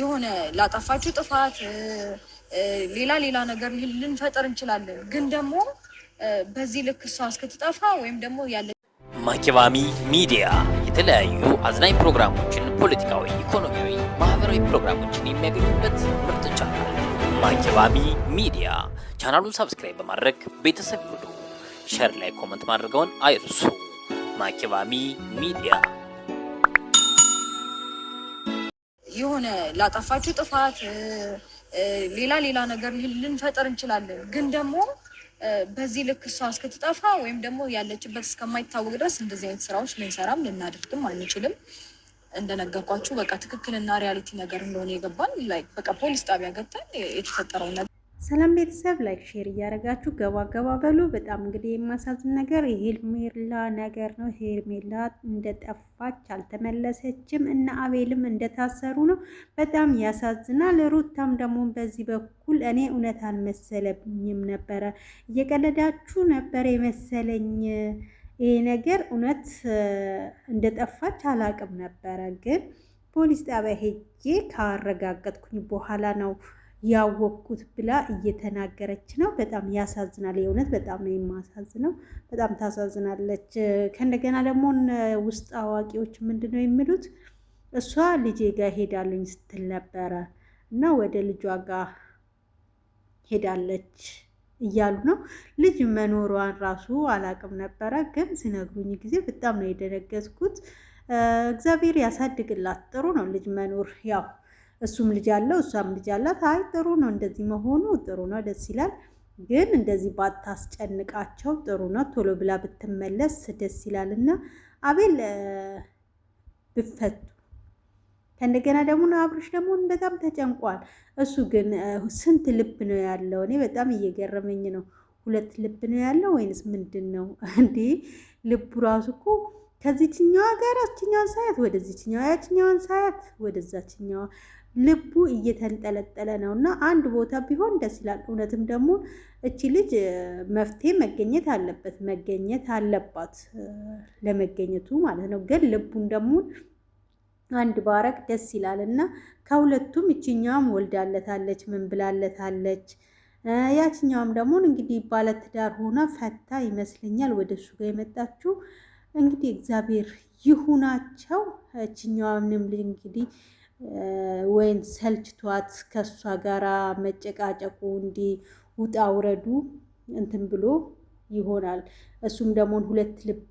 የሆነ ላጠፋችሁ ጥፋት ሌላ ነገር ልንፈጥር እንችላለን። ግን ደግሞ በዚህ ልክ እሷ እስክትጠፋ ወይም ደግሞ ያለ ማኪባሚ ሚዲያ የተለያዩ አዝናኝ ፕሮግራሞችን፣ ፖለቲካዊ፣ ኢኮኖሚያዊ፣ ማህበራዊ ፕሮግራሞችን የሚያገኙበት ምርጥ ቻናል ማኪባሚ ሚዲያ። ቻናሉን ሰብስክራይብ በማድረግ ቤተሰብ ይሁኑ። ሼር ላይ ኮሜንት ማድረገውን አይርሱ። ማኪባሚ ሚዲያ የሆነ ላጠፋችሁ ጥፋት ሌላ ነገር ልንፈጥር እንችላለን። ግን ደግሞ በዚህ ልክ እሷ እስክትጠፋ ወይም ደግሞ ያለችበት እስከማይታወቅ ድረስ እንደዚህ አይነት ስራዎች ልንሰራም ልናደርግም አንችልም። እንደነገርኳችሁ በቃ ትክክልና ሪያሊቲ ነገር እንደሆነ የገባን በቃ ፖሊስ ጣቢያ ገብተን የተፈጠረው ነገር። ሰላም ቤተሰብ፣ ላይክ ሼር እያደረጋችሁ ገባ በሉ። በጣም እንግዲህ የማሳዝን ነገር የሄርሜላ ነገር ነው። ሄርሜላ እንደጠፋች አልተመለሰችም እና አቤልም እንደታሰሩ ነው። በጣም ያሳዝናል። ሩታም ደግሞ በዚህ በኩል እኔ እውነት አልመሰለኝም ነበረ፣ እየቀለዳችሁ ነበር የመሰለኝ ይሄ ነገር እውነት እንደጠፋች አላቅም ነበረ። ግን ፖሊስ ጣቢያ ሄጄ ካረጋገጥኩኝ በኋላ ነው ያወቅኩት ብላ እየተናገረች ነው። በጣም ያሳዝናል። የእውነት በጣም ነው የማሳዝነው። በጣም ታሳዝናለች። ከእንደገና ደግሞ ውስጥ አዋቂዎች ምንድን ነው የሚሉት እሷ ልጄ ጋር ሄዳለኝ ስትል ነበረ እና ወደ ልጇ ጋር ሄዳለች እያሉ ነው። ልጅ መኖሯን ራሱ አላቅም ነበረ፣ ግን ሲነግሩኝ ጊዜ በጣም ነው የደነገጥኩት። እግዚአብሔር ያሳድግላት። ጥሩ ነው ልጅ መኖር። ያው እሱም ልጅ አለው እሷም ልጅ አላት። አይ ጥሩ ነው፣ እንደዚህ መሆኑ ጥሩ ነው፣ ደስ ይላል። ግን እንደዚህ ባታስጨንቃቸው ጥሩ ነው። ቶሎ ብላ ብትመለስ ደስ ይላል እና አቤል ብፈቱ። ከእንደገና ደግሞ አብርሽ ደግሞ በጣም ተጨንቋል። እሱ ግን ስንት ልብ ነው ያለው? እኔ በጣም እየገረመኝ ነው። 2 ልብ ነው ያለው ወይንስ ምንድን ነው እንዴ? ልቡ ራሱ እኮ ከዚህኛዋ ጋር ያችኛዋን ሳያት ወደዚህኛዋ፣ ያችኛዋን ሳያት ወደዛችኛዋ ልቡ እየተንጠለጠለ ነው እና አንድ ቦታ ቢሆን ደስ ይላል። እውነትም ደግሞ እቺ ልጅ መፍትሄ መገኘት አለባት ለመገኘቱ ማለት ነው። ግን ልቡን ደግሞ አንድ ባረክ ደስ ይላል እና ከሁለቱም እችኛዋም ወልዳለታለች፣ ምን ብላለታለች። ያችኛዋም ደግሞ እንግዲህ ባለትዳር ሆና ፈታ ይመስለኛል ወደ እሱ ጋር የመጣችው። እንግዲህ እግዚአብሔር ይሁናቸው። እችኛዋንም ልጅ እንግዲህ ወይን ሰልችቷት ከሷ ጋራ መጨቃጨቁ እንዲህ ውጣ ውረዱ እንትን ብሎ ይሆናል። እሱም ደግሞ 2 ልብ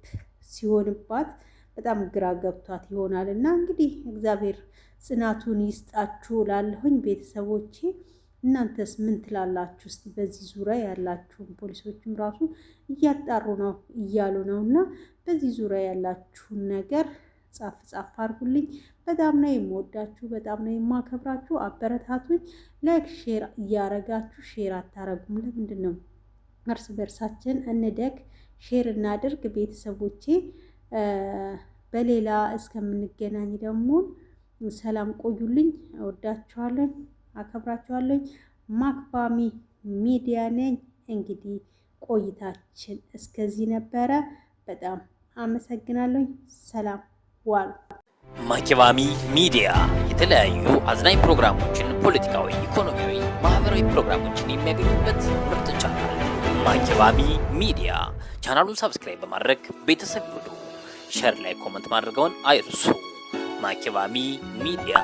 ሲሆንባት በጣም ግራ ገብቷት ይሆናል እና እንግዲህ እግዚአብሔር ጽናቱን ይስጣችሁ ላለሁኝ ቤተሰቦቼ። እናንተስ ምን ትላላችሁ? እስቲ በዚህ ዙሪያ ያላችሁን ፖሊሶችም ራሱ እያጣሩ ነው እያሉ ነው እና በዚህ ዙሪያ ያላችሁን ነገር ጻፍ አድርጉልኝ። በጣም ነው የምወዳችሁ፣ በጣም ነው የማከብራችሁ። አበረታቱኝ። ላይክ ሼር እያረጋችሁ ሼር አታረጉም? ለምንድን ነው? እርስ በርሳችን እንደግ፣ ሼር እናድርግ ቤተሰቦቼ። በሌላ እስከምንገናኝ ደግሞ ሰላም ቆዩልኝ። እወዳችኋለሁ፣ አከብራችኋለሁ። ማክባሚ ሚዲያ ነኝ። እንግዲህ ቆይታችን እስከዚህ ነበረ። በጣም አመሰግናለሁ። ሰላም ዋሉ። ማኪባሚ ሚዲያ የተለያዩ አዝናኝ ፕሮግራሞችን፣ ፖለቲካዊ፣ ኢኮኖሚያዊ፣ ማህበራዊ ፕሮግራሞችን የሚያገኙበት ምርጥ ቻናል ማኪባሚ ሚዲያ። ቻናሉን ሰብስክራይብ በማድረግ ቤተሰብ ይሁኑ። ሼር ላይ ኮሜንት ማድረገውን አይርሱ። ማኪባሚ ሚዲያ